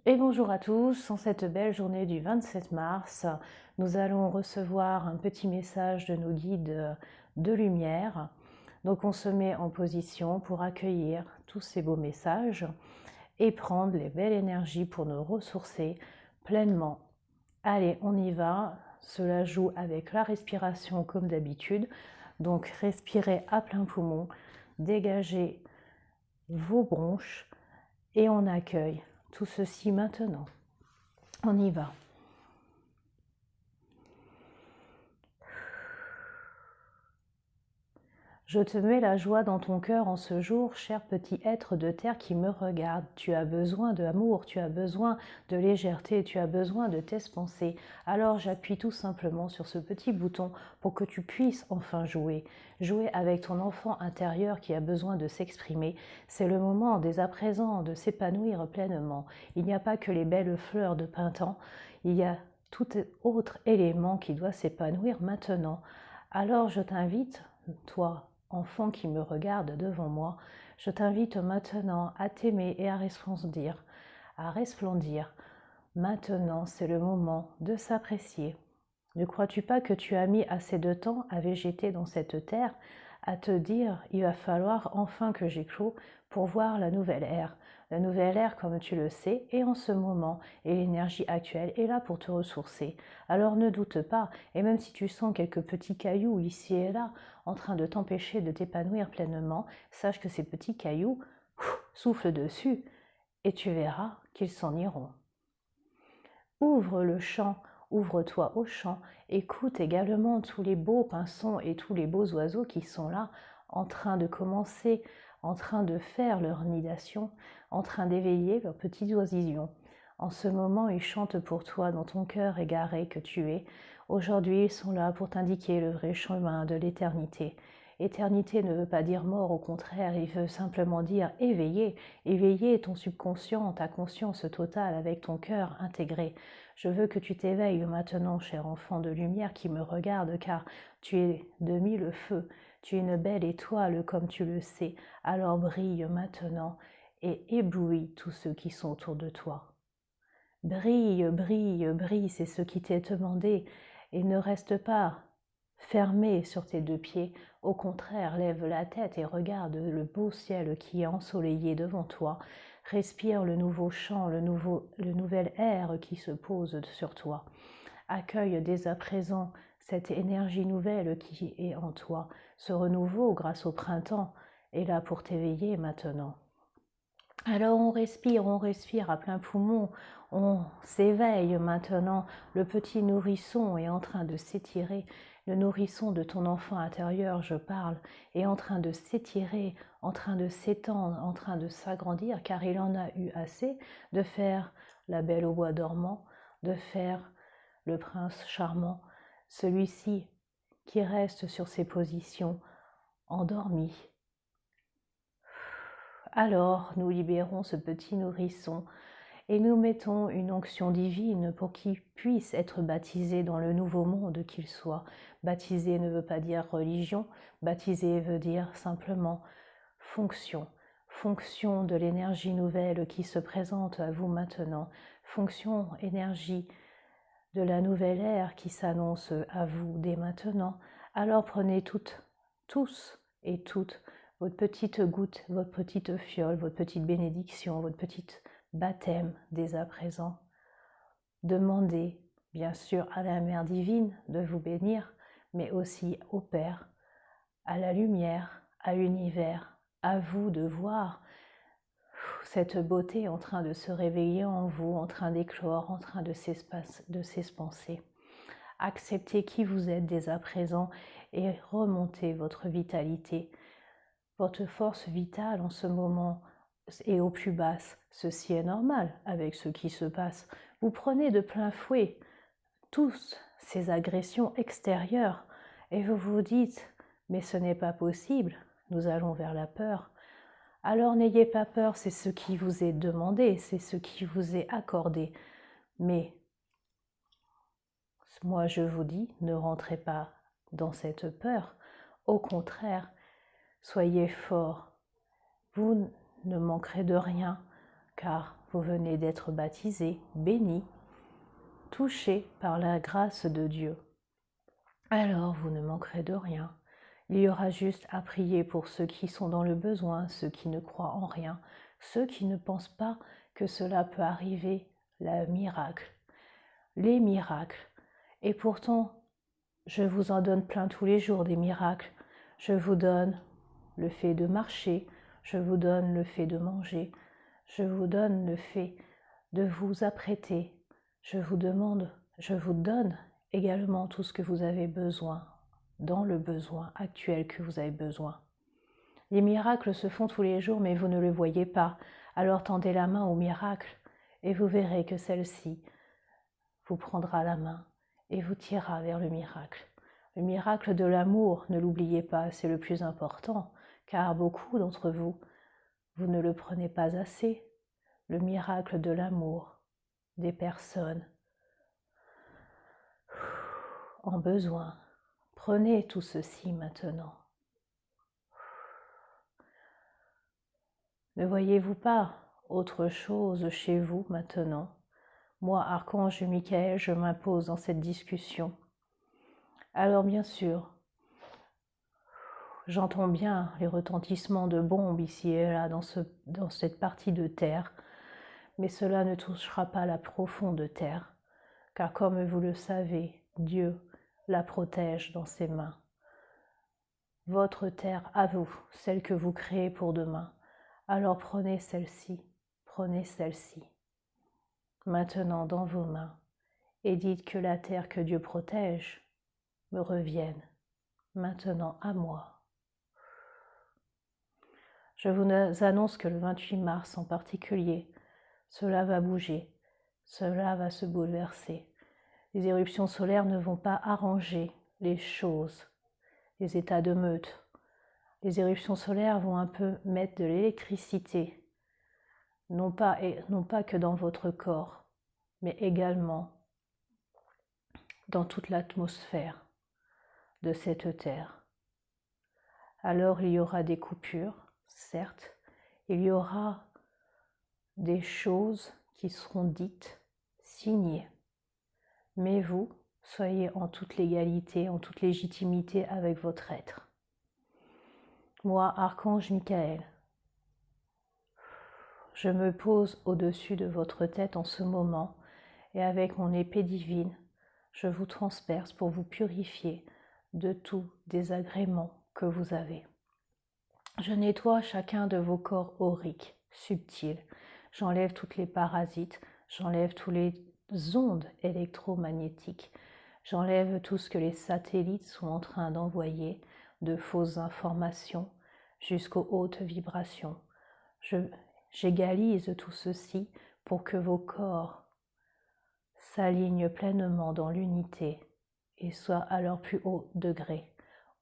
Et bonjour à tous, en cette belle journée du 27 mars, nous allons recevoir un petit message de nos guides de lumière. Donc on se met en position pour accueillir tous ces beaux messages et prendre les belles énergies pour nous ressourcer pleinement. Allez, on y va, cela joue avec la respiration comme d'habitude. Donc respirez à plein poumon, dégagez vos bronches et on accueille tout ceci maintenant. On y va. Je te mets la joie dans ton cœur en ce jour, cher petit être de terre qui me regarde. Tu as besoin d'amour, tu as besoin de légèreté, tu as besoin de t'espancer. Alors j'appuie tout simplement sur ce petit bouton pour que tu puisses enfin jouer. Jouer avec ton enfant intérieur qui a besoin de s'exprimer. C'est le moment dès à présent de s'épanouir pleinement. Il n'y a pas que les belles fleurs de printemps, il y a tout autre élément qui doit s'épanouir maintenant. Alors je t'invite, toi, enfant qui me regarde devant moi, je t'invite maintenant à t'aimer et à resplendir, à resplendir. Maintenant, c'est le moment de s'apprécier. Ne crois-tu pas que tu as mis assez de temps à végéter dans cette terre, à te dire, il va falloir enfin que j'éclose pour voir la nouvelle ère. La nouvelle ère, comme tu le sais, est en ce moment, et l'énergie actuelle est là pour te ressourcer. Alors ne doute pas, et même si tu sens quelques petits cailloux ici et là, en train de t'empêcher de t'épanouir pleinement, sache que ces petits cailloux, souffle dessus, et tu verras qu'ils s'en iront. Ouvre le champ, ouvre-toi au champ, écoute également tous les beaux pinsons et tous les beaux oiseaux qui sont là, en train de commencer, en train de faire leur nidation, en train d'éveiller leurs petits oisillons. En ce moment, ils chantent pour toi dans ton cœur égaré que tu es. Aujourd'hui, ils sont là pour t'indiquer le vrai chemin de l'éternité. Éternité ne veut pas dire mort, au contraire, il veut simplement dire éveiller, éveiller ton subconscient, ta conscience totale avec ton cœur intégré. Je veux que tu t'éveilles maintenant, cher enfant de lumière qui me regarde, car tu es de mille feux, tu es une belle étoile comme tu le sais, alors brille maintenant et éblouis tous ceux qui sont autour de toi. Brille, brille, brille, c'est ce qui t'est demandé, et ne reste pas fermé sur tes deux pieds, au contraire, lève la tête et regarde le beau ciel qui est ensoleillé devant toi, respire le nouveau chant, le nouvel air qui se pose sur toi. Accueille dès à présent cette énergie nouvelle qui est en toi. Ce renouveau grâce au printemps est là pour t'éveiller maintenant. Alors on respire à plein poumon, on s'éveille maintenant, le petit nourrisson est en train de s'étirer, le nourrisson de ton enfant intérieur, je parle, est en train de s'étirer, en train de s'étendre, en train de s'agrandir, car il en a eu assez de faire la belle au bois dormant, de faire le prince charmant, celui-ci qui reste sur ses positions, endormi. Alors nous libérons ce petit nourrisson et nous mettons une onction divine pour qu'il puisse être baptisé dans le nouveau monde qu'il soit. Baptisé ne veut pas dire religion, baptisé veut dire simplement fonction, fonction de l'énergie nouvelle qui se présente à vous maintenant, fonction, énergie de la nouvelle ère qui s'annonce à vous dès maintenant. Alors prenez toutes, tous et toutes votre petite goutte, votre petite fiole, votre petite bénédiction, votre petite baptême dès à présent. Demandez bien sûr à la Mère divine de vous bénir, mais aussi au Père, à la lumière, à l'univers, à vous de voir cette beauté en train de se réveiller en vous, en train d'éclore, en train de s'espancer. Acceptez qui vous êtes dès à présent et remontez votre vitalité. Votre force vitale en ce moment est au plus basse. Ceci est normal avec ce qui se passe. Vous prenez de plein fouet toutes ces agressions extérieures et vous vous dites « mais ce n'est pas possible, nous allons vers la peur ». Alors n'ayez pas peur, c'est ce qui vous est demandé, c'est ce qui vous est accordé. Mais moi je vous dis, ne rentrez pas dans cette peur. Au contraire, soyez forts. Vous ne manquerez de rien, car vous venez d'être baptisé, béni, touché par la grâce de Dieu. Alors vous ne manquerez de rien. Il y aura juste à prier pour ceux qui sont dans le besoin, ceux qui ne croient en rien, ceux qui ne pensent pas que cela peut arriver, les miracles. Et pourtant, je vous en donne plein tous les jours des miracles. Je vous donne le fait de marcher, je vous donne le fait de manger, je vous donne le fait de vous apprêter, je vous donne également tout ce que vous avez besoin, dans le besoin actuel que vous avez besoin. Les miracles se font tous les jours, mais vous ne le voyez pas. Alors tendez la main au miracle et vous verrez que celle-ci vous prendra la main et vous tirera vers le miracle. Le miracle de l'amour, ne l'oubliez pas, c'est le plus important, car beaucoup d'entre vous, vous ne le prenez pas assez. Le miracle de l'amour des personnes en besoin. Prenez tout ceci maintenant. Ne voyez-vous pas autre chose chez vous maintenant? Moi, Archange Michael, je m'impose dans cette discussion. Alors bien sûr, j'entends bien les retentissements de bombes ici et là dans cette partie de terre, mais cela ne touchera pas la profonde terre, car comme vous le savez, Dieu la protège dans ses mains. Votre terre à vous, celle que vous créez pour demain, alors prenez celle-ci, maintenant dans vos mains, et dites que la terre que Dieu protège me revienne maintenant à moi. Je vous annonce que le 28 mars en particulier, cela va bouger, cela va se bouleverser. Les éruptions solaires ne vont pas arranger les choses, les états de meute. Les éruptions solaires vont un peu mettre de l'électricité, non pas que dans votre corps, mais également dans toute l'atmosphère de cette terre. Alors il y aura des coupures, certes, il y aura des choses qui seront dites, signées, mais vous, soyez en toute légalité, en toute légitimité avec votre être. Moi, Archange Michael, je me pose au-dessus de votre tête en ce moment et avec mon épée divine, je vous transperce pour vous purifier de tout désagrément que vous avez. Je nettoie chacun de vos corps auriques, subtils. J'enlève toutes les parasites, j'enlève toutes les ondes électromagnétiques, j'enlève tout ce que les satellites sont en train d'envoyer, de fausses informations jusqu'aux hautes vibrations. J'égalise tout ceci pour que vos corps s'alignent pleinement dans l'unité et soient à leur plus haut degré.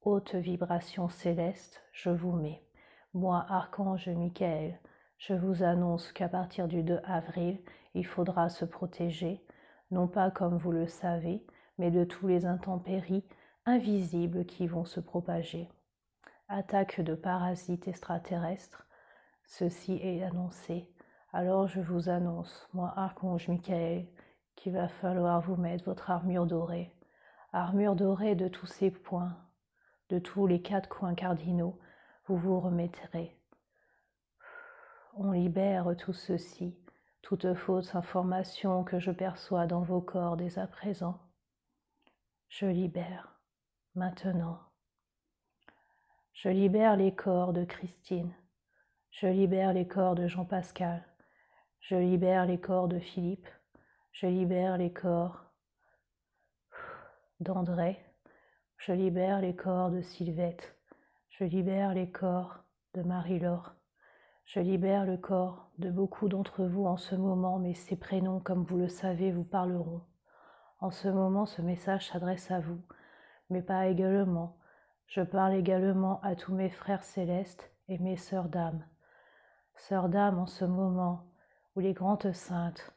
Haute vibration céleste, je vous mets. Moi, Archange Michael, je vous annonce qu'à partir du 2 avril, il faudra se protéger, non pas comme vous le savez, mais de tous les intempéries invisibles qui vont se propager. Attaque de parasites extraterrestres, ceci est annoncé. Alors je vous annonce, moi, Archange Michael, qu'il va falloir vous mettre votre armure dorée de tous ces points, de tous les 4 coins cardinaux, vous vous remettrez. On libère tout ceci, toute fausse information que je perçois dans vos corps dès à présent. Je libère maintenant. Je libère les corps de Christine. Je libère les corps de Jean-Pascal. Je libère les corps de Philippe. Je libère les corps d'André. Je libère les corps de Sylvette. Je libère les corps de Marie-Laure. Je libère le corps de beaucoup d'entre vous en ce moment, mais ces prénoms, comme vous le savez, vous parleront. En ce moment, ce message s'adresse à vous, mais pas également. Je parle également à tous mes frères célestes et mes sœurs d'âme. Sœurs d'âme, en ce moment où les grandes saintes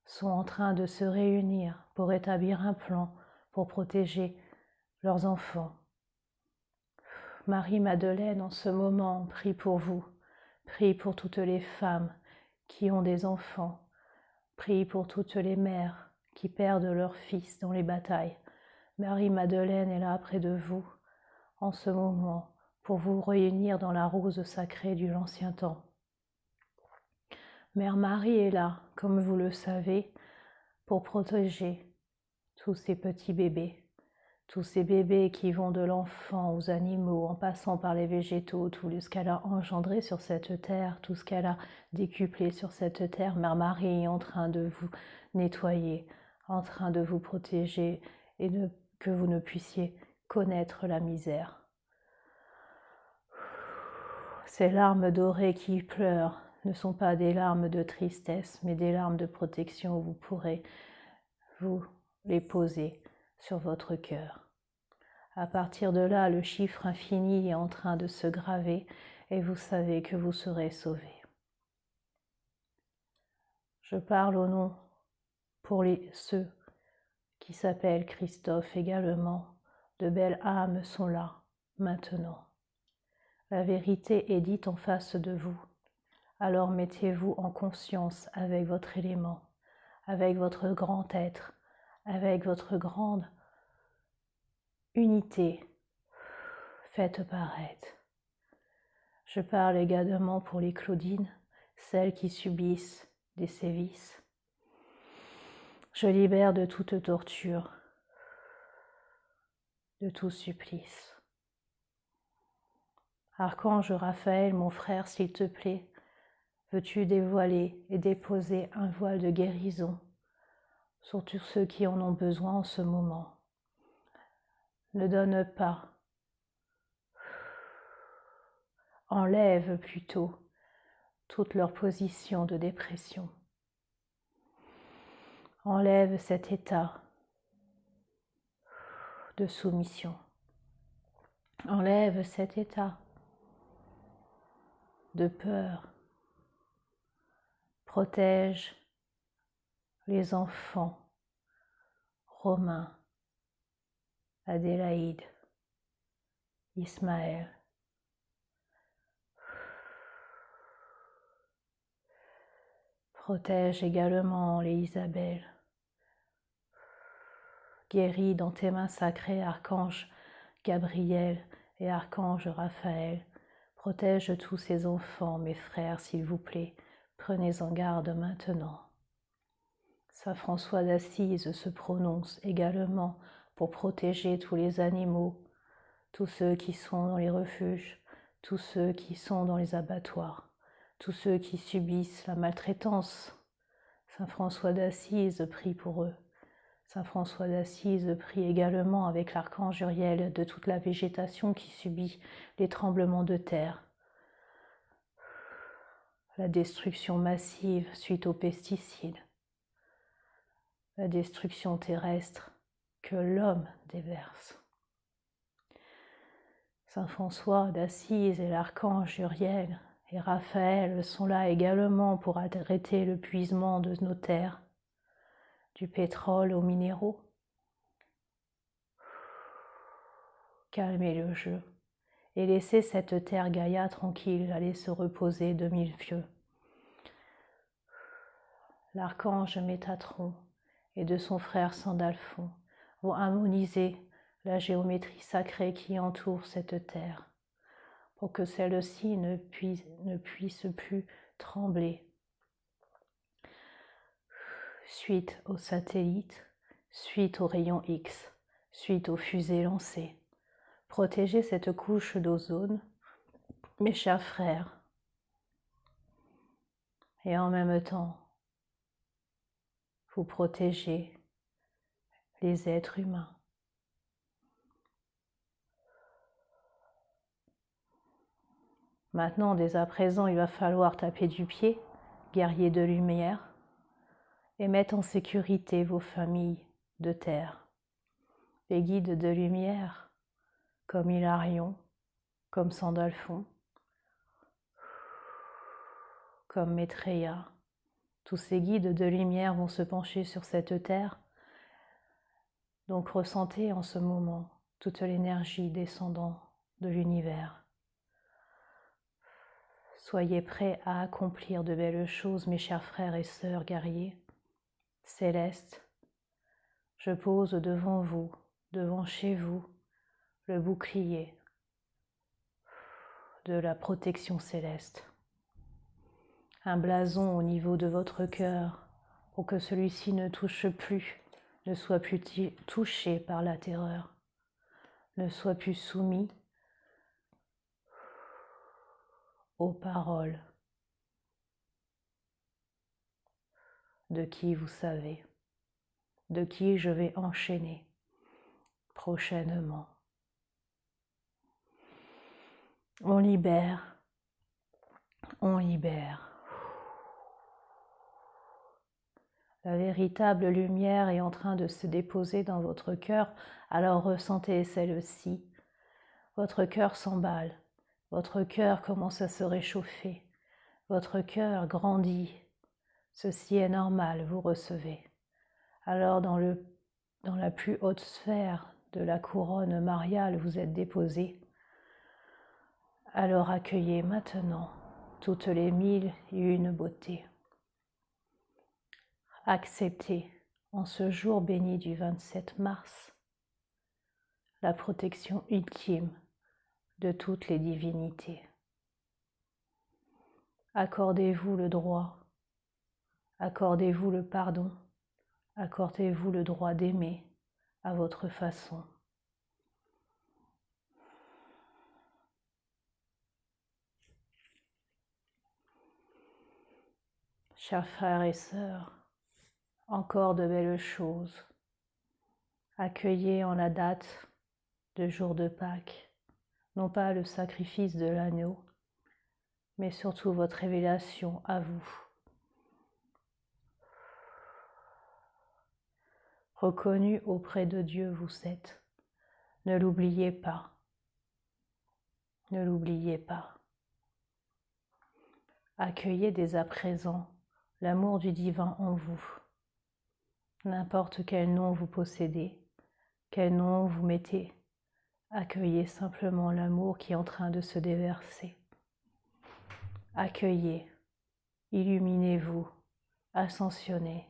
sont en train de se réunir pour établir un plan pour protéger leurs enfants. Marie-Madeleine, en ce moment, prie pour vous, prie pour toutes les femmes qui ont des enfants. Prie pour toutes les mères qui perdent leurs fils dans les batailles. Marie-Madeleine est là près de vous en ce moment pour vous réunir dans la rose sacrée de l'ancien temps. Mère Marie est là, comme vous le savez, pour protéger tous ces petits bébés, tous ces bébés qui vont de l'enfant aux animaux, en passant par les végétaux, tout ce qu'elle a engendré sur cette terre, tout ce qu'elle a décuplé sur cette terre. Mère Marie est en train de vous nettoyer, en train de vous protéger et que vous ne puissiez connaître la misère. Ces larmes dorées qui pleurent ne sont pas des larmes de tristesse, mais des larmes de protection où vous pourrez vous les poser sur votre cœur. À partir de là, le chiffre infini est en train de se graver et vous savez que vous serez sauvés. Je parle au nom pour ceux qui s'appellent Christophe également. De belles âmes sont là, maintenant. La vérité est dite en face de vous. Alors mettez-vous en conscience avec votre élément, avec votre grand être, avec votre grande unité. Faites paraître. Je parle également pour les Claudines, celles qui subissent des sévices. Je libère de toute torture, de tout supplice. Archange Raphaël, mon frère, s'il te plaît, veux-tu dévoiler et déposer un voile de guérison sur tous ceux qui en ont besoin en ce moment? Ne donne pas, enlève plutôt toute leur position de dépression. Enlève cet état de soumission. Enlève cet état de peur. Protège les enfants, Romain, Adélaïde, Ismaël. Protège également les Isabelle. Guéris dans tes mains sacrées, Archange Gabriel et Archange Raphaël. Protège tous ces enfants, mes frères, s'il vous plaît. Prenez en garde maintenant. Saint François d'Assise se prononce également pour protéger tous les animaux, tous ceux qui sont dans les refuges, tous ceux qui sont dans les abattoirs, tous ceux qui subissent la maltraitance. Saint François d'Assise prie pour eux. Saint François d'Assise prie également avec l'archange Uriel de toute la végétation qui subit les tremblements de terre, la destruction massive suite aux pesticides, la destruction terrestre que l'homme déverse. Saint François d'Assise et l'archange Uriel et Raphaël sont là également pour arrêter le puisement de nos terres, du pétrole aux minéraux. Calmez le jeu et laissez cette terre Gaïa tranquille aller se reposer de mille feux. L'archange Métatron et de son frère Sandalphon vont harmoniser la géométrie sacrée qui entoure cette terre pour que celle-ci ne puisse plus trembler suite aux satellites, suite aux rayons X, suite aux fusées lancées. Protégez cette couche d'ozone, mes chers frères, et en même temps, vous protégez les êtres humains. Maintenant, dès à présent, il va falloir taper du pied, guerriers de lumière, et mettre en sécurité vos familles de terre. Les guides de lumière, comme Hilarion, comme Sandalphon, comme Maitreya, tous ces guides de lumière vont se pencher sur cette terre. Donc ressentez en ce moment toute l'énergie descendant de l'univers Soyez prêts à accomplir de belles choses, mes chers frères et sœurs guerriers. Célestes, je pose devant vous, devant chez vous, le bouclier de la protection céleste. Un blason au niveau de votre cœur pour que celui-ci ne touche plus, ne soit plus touché par la terreur, ne soit plus soumis aux paroles de qui vous savez, de qui je vais enchaîner prochainement. On libère, on libère. La véritable lumière est en train de se déposer dans votre cœur, alors ressentez celle-ci. Votre cœur s'emballe, votre cœur commence à se réchauffer, votre cœur grandit. Ceci est normal, vous recevez. Alors dans la plus haute sphère de la couronne mariale, vous êtes déposé. Alors accueillez maintenant toutes les 1001 beautés. Acceptez en ce jour béni du 27 mars la protection ultime de toutes les divinités. Accordez-vous le droit, accordez-vous le pardon, accordez-vous le droit d'aimer à votre façon. Chers frères et sœurs, encore de belles choses. Accueillez en la date de jour de Pâques, non pas le sacrifice de l'agneau, mais surtout votre révélation à vous. Reconnu auprès de Dieu vous êtes. Ne l'oubliez pas. Ne l'oubliez pas. Accueillez dès à présent l'amour du divin en vous. N'importe quel nom vous possédez, quel nom vous mettez, accueillez simplement l'amour qui est en train de se déverser. Accueillez, illuminez-vous, ascensionnez.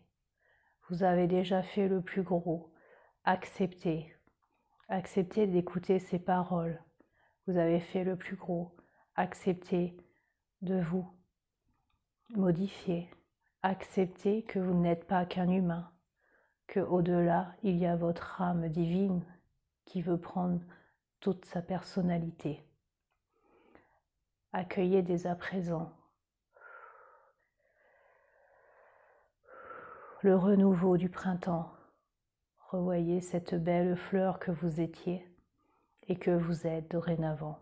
Vous avez déjà fait le plus gros. Acceptez. Acceptez d'écouter ces paroles. Vous avez fait le plus gros. Acceptez de vous modifier. Acceptez que vous n'êtes pas qu'un humain, que au-delà, il y a votre âme divine qui veut prendre toute sa personnalité. Accueillez dès à présent le renouveau du printemps. Revoyez cette belle fleur que vous étiez et que vous êtes dorénavant.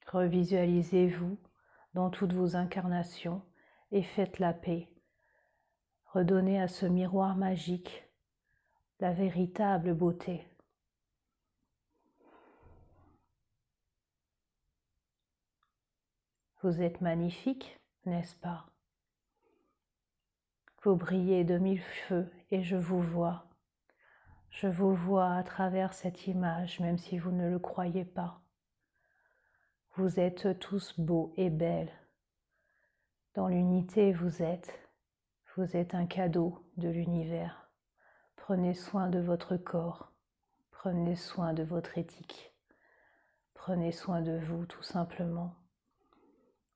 Revisualisez-vous dans toutes vos incarnations et faites la paix. Redonnez à ce miroir magique la véritable beauté. Vous êtes magnifique, n'est-ce pas? Vous brillez de 1000 feux et je vous vois. Je vous vois à travers cette image, même si vous ne le croyez pas. Vous êtes tous beaux et belles. Dans l'unité, vous êtes un cadeau de l'univers. Prenez soin de votre corps, prenez soin de votre éthique, prenez soin de vous tout simplement.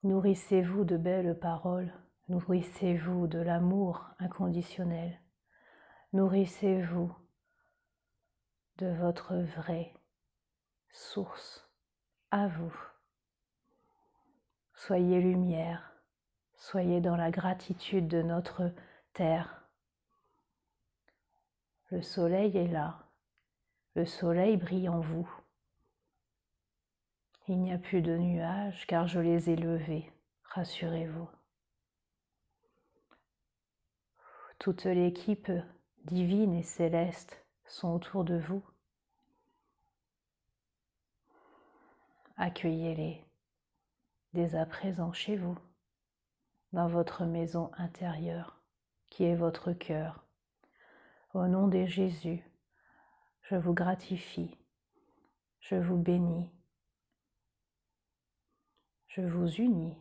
Nourrissez-vous de belles paroles, nourrissez-vous de l'amour inconditionnel, nourrissez-vous de votre vraie source à vous. Soyez lumière, soyez dans la gratitude de notre terre. Le soleil est là, le soleil brille en vous. Il n'y a plus de nuages car je les ai levés, rassurez-vous. Toute l'équipe divine et céleste sont autour de vous. Accueillez-les dès à présent chez vous, dans votre maison intérieure, qui est votre cœur. Au nom de Jésus, je vous gratifie, je vous bénis, Je vous unis.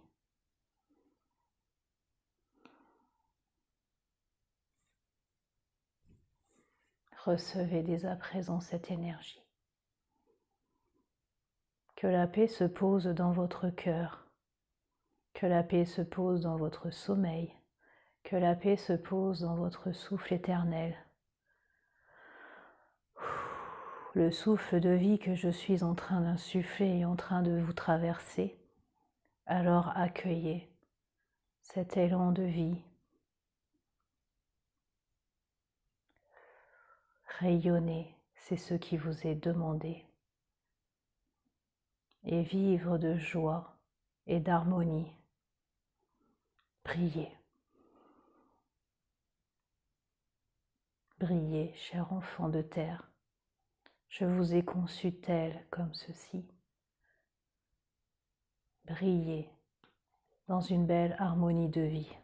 Recevez dès à présent cette énergie. Que la paix se pose dans votre cœur. Que la paix se pose dans votre sommeil. Que la paix se pose dans votre souffle éternel. Le souffle de vie que je suis en train d'insuffler est en train de vous traverser. Alors accueillez cet élan de vie. Rayonnez, c'est ce qui vous est demandé. Et vivre de joie et d'harmonie. Brillez. Brillez, cher enfant de terre. Je vous ai conçu tel comme ceci. Brillez dans une belle harmonie de vie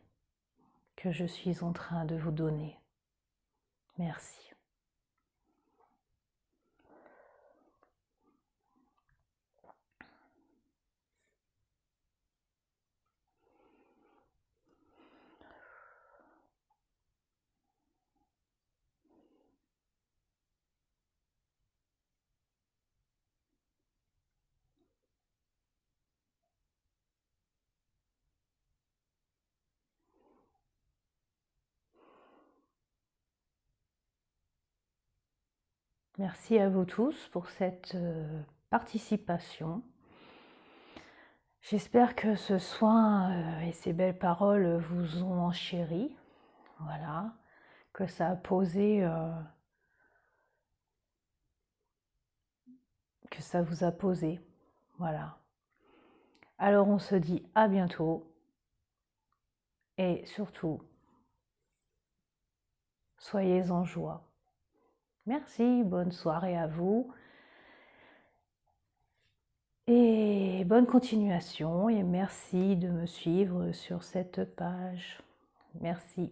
que je suis en train de vous donner. Merci. Merci à vous tous pour cette participation. J'espère que ce soin et ces belles paroles vous ont enchéri. Voilà, que ça a posé, que ça vous a posé. Voilà. Alors on se dit à bientôt et surtout, soyez en joie. Merci, bonne soirée à vous et bonne continuation et merci de me suivre sur cette page. Merci.